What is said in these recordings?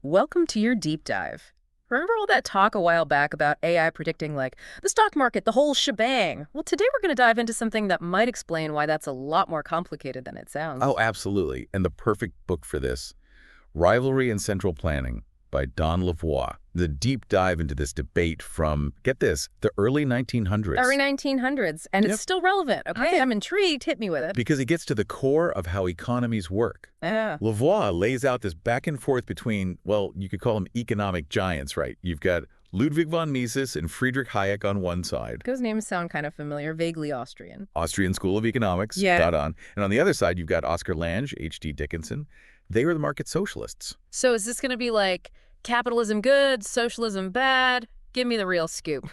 Welcome to your deep dive. Remember all that talk a while back about AI predicting, like, the stock market, the whole shebang? Well, today we're going to dive into something that might explain why that's a lot more complicated than it Oh, sounds. absolutely. And the perfect book for this, Rivalry and Central Planning by Don Lavoie. The deep dive into this debate from, get this, the early Early 1900s. 1900s, and it's Yep. still relevant. Okay, I'm intrigued. Hit me with it. Because it gets to the core of how economies work. Yeah. Lavoie lays out this back and forth between, well, you could call them economic giants, right? You've got Ludwig von Mises and Friedrich Hayek on one side, Those names sound kind of familiar, vaguely Austrian. Austrian School of Economics, Yeah. dot on. And on the other side, you've got Oscar Lange, H.D. Dickinson. They were the market socialists. So is this going to be like capitalism good, socialism bad? Give me the real scoop.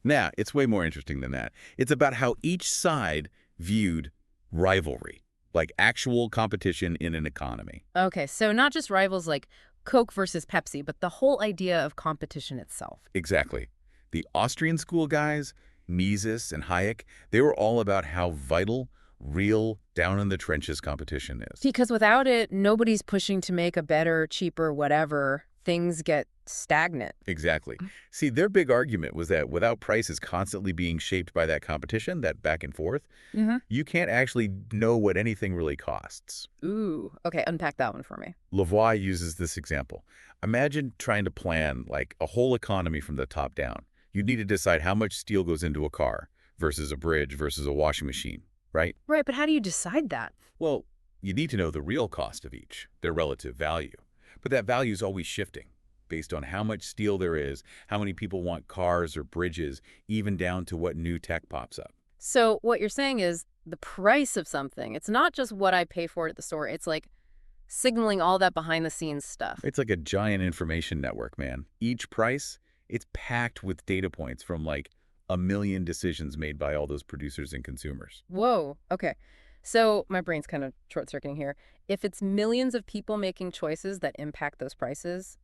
Now, it's way more interesting than that. It's about how each side viewed rivalry, like actual competition in an economy. Okay, so not just rivals like Coke versus Pepsi, but the whole idea of competition itself. Exactly. The Austrian school guys, Mises and Hayek, they were all about how vital, real, down-in-the-trenches competition is. Because without it, nobody's pushing to make a better, cheaper, whatever. Things get stagnant. Exactly. See, their big argument was that without prices constantly being shaped by that competition, that back and forth, Mm-hmm. you can't actually know what anything really costs. Ooh, okay, unpack that one for me. Lavoie uses this example. Imagine trying to plan like a whole economy from the top down. You need to decide how much steel goes into a car versus a bridge versus a washing machine, right? Right, but how do you decide that? Well, you need to know the real cost of each, their relative value. But that value is always shifting based on how much steel there is, how many people want cars or bridges, even down to what new tech pops up. So what you're saying is the price of something, it's not just what I pay for it at the store. It's like signaling all that behind the scenes stuff. It's like a giant information network, man. Each price, it's packed with data points from like a million decisions made by all those producers and consumers. Whoa, okay. So my brain's kind of short-circuiting here. If it's millions of people making choices that impact those prices,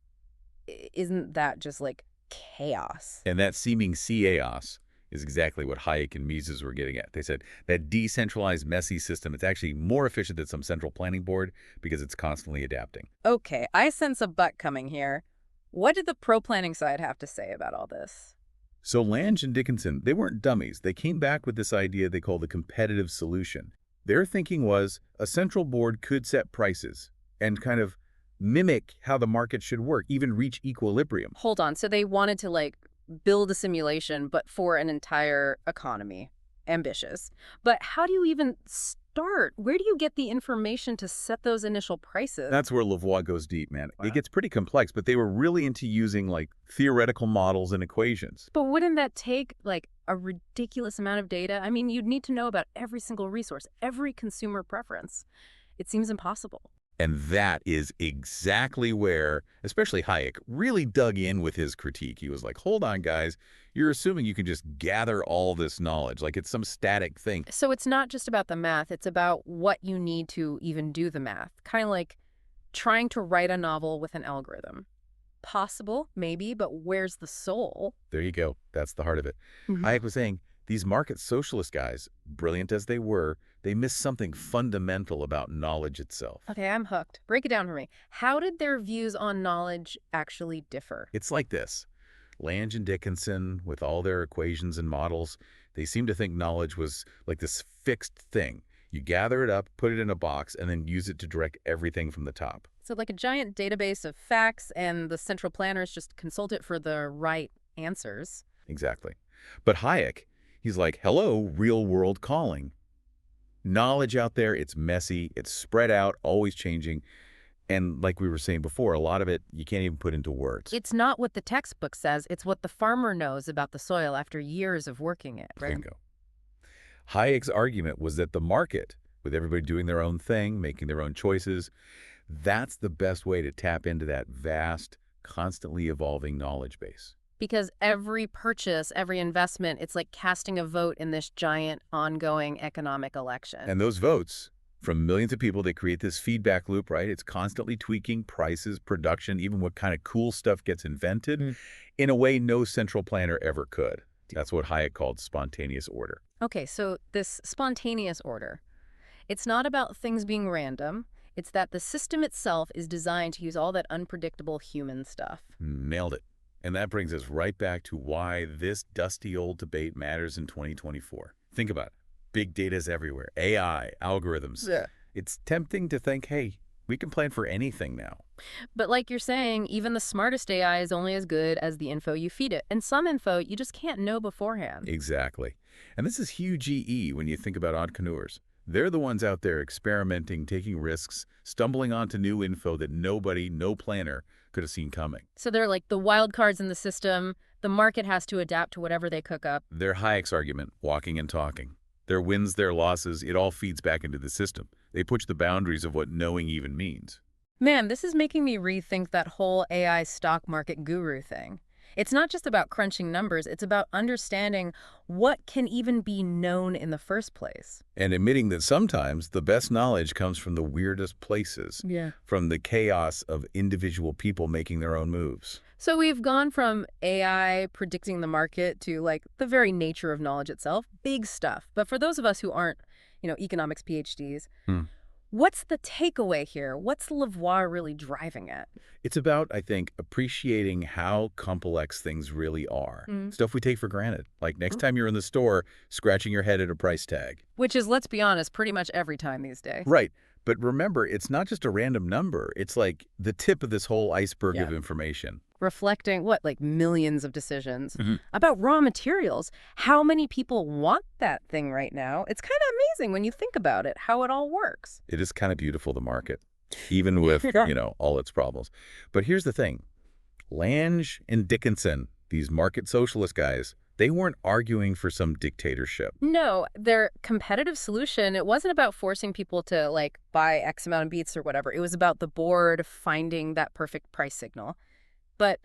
isn't that just like chaos? And that seeming chaos is exactly what Hayek and Mises were getting at. They said that decentralized, messy system, it's actually more efficient than some central planning board because it's constantly adapting. Okay, I sense a but coming here. What did the pro-planning side have to say about all this? So Lange and Dickinson, they weren't dummies. They came back with this idea they call the competitive solution. Their thinking was a central board could set prices and kind of mimic how the market should work, even reach equilibrium. Hold on, so they wanted to like build a simulation, but for an entire economy. Ambitious. But how do you even start? Where do you get the information to set those initial prices? That's where Lavoie goes deep, man. Wow. It gets pretty complex, but they were really into using like theoretical models and equations. But wouldn't that take like a ridiculous amount of data? I mean, you'd need to know about every single resource, every consumer preference. It seems impossible. And that is exactly where, especially Hayek, really dug in with his critique. He was like, hold on, guys, you're assuming you can just gather all this knowledge, like it's some static thing. So it's not just about the math, it's about what you need to even do the math. Kind of like trying to write a novel with an algorithm. Possible, maybe, but where's the soul? There you go. That's the heart of it. Mhm. Hayek was saying, these market socialist guys, brilliant as they were, they missed something fundamental about knowledge itself. Okay, I'm hooked. Break it down for me. How did their views on knowledge actually differ? It's like this. Lange and Dickinson, with all their equations and models, they seem to think knowledge was like this fixed thing. You gather it up, put it in a box, and then use it to direct everything from the top. So like a giant database of facts, and the central planners just consult it for the right answers. Exactly. But Hayek, he's like, hello, real world calling. Knowledge out there, it's messy, it's spread out, always changing. And like we were saying before, a lot of it you can't even put into words. It's not what the textbook says, it's what the farmer knows about the soil after years of working it, right? Bingo. Hayek's argument was that the market, with everybody doing their own thing, making their own choices, that's the best way to tap into that vast, constantly evolving knowledge base. Because every purchase, every investment, it's like casting a vote in this giant ongoing economic election. And those votes, from millions of people, they create this feedback loop, right? It's constantly tweaking prices, production, even what kind of cool stuff gets invented in a way no central planner ever could. That's what Hayek called spontaneous order. Okay, so this spontaneous order, it's not about things being random. It's that the system itself is designed to use all that unpredictable human stuff. Nailed it. And that brings us right back to why this dusty old debate matters in 2024. Think about it. Big data is everywhere. AI, algorithms. Yeah. It's tempting to think, hey, we can plan for anything now. But like you're saying, even the smartest AI is only as good as the info you feed it. And some info you just can't know beforehand. Exactly. And this is huge EE when you think about entrepreneurs. They're the ones out there experimenting, taking risks, stumbling onto new info that nobody, no planner, could have seen coming. So they're like the wild cards in the system. The market has to adapt to whatever they cook up. Their Hayek's argument, walking and talking. Their wins, their losses, it all feeds back into the system. They push the boundaries of what knowing even means. Man, this is making me rethink that whole AI stock market guru thing. It's not just about crunching numbers, it's about understanding what can even be known in the first place. And admitting that sometimes the best knowledge comes from the weirdest places, Yeah. from the chaos of individual people making their own moves. So we've gone from AI predicting the market to like the very nature of knowledge itself, big stuff. But for those of us who aren't, economics PhDs, what's the takeaway here? What's Lavoie really driving at? It's about, I think, appreciating how complex things really are. Stuff we take for granted. Like next time you're in the store, scratching your head at a price tag. Which is, let's be honest, pretty much every time these days. Right. But remember, it's not just a random number. It's like the tip of this whole iceberg of information. Reflecting, like millions of decisions about raw materials. How many people want that thing right now? It's kind of amazing when you think about it, how it all works. It is kind of beautiful, the market, even with, all its problems. But here's the thing. Lange and Dickinson, these market socialist guys, they weren't arguing for some dictatorship. No, their competitive solution, it wasn't about forcing people to, buy X amount of beats or whatever. It was about the board finding that perfect price signal. But,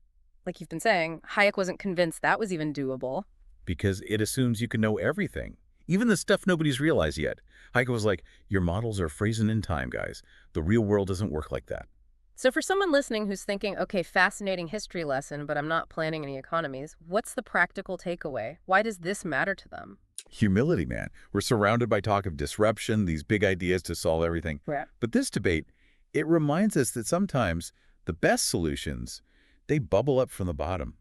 like you've been saying, Hayek wasn't convinced that was even doable. Because it assumes you can know everything, even the stuff nobody's realized yet. Hayek was like, your models are frozen in time, guys. The real world doesn't work like that. So for someone listening who's thinking, okay, fascinating history lesson, but I'm not planning any economies, what's the practical takeaway? Why does this matter to them? Humility, man. We're surrounded by talk of disruption, these big ideas to solve everything. Right. But this debate, it reminds us that sometimes the best solutions, they bubble up from the bottom,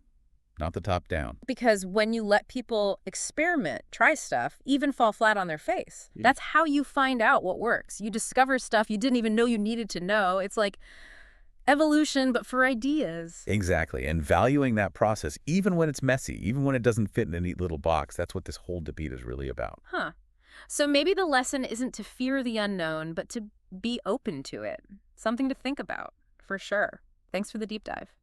not the top down. Because when you let people experiment, try stuff, even fall flat on their face, that's how you find out what works. You discover stuff you didn't even know you needed to know. It's like evolution, but for ideas. Exactly. And valuing that process, even when it's messy, even when it doesn't fit in a neat little box, that's what this whole debate is really about. Huh. So maybe the lesson isn't to fear the unknown, but to be open to it. Something to think about, for sure. Thanks for the deep dive.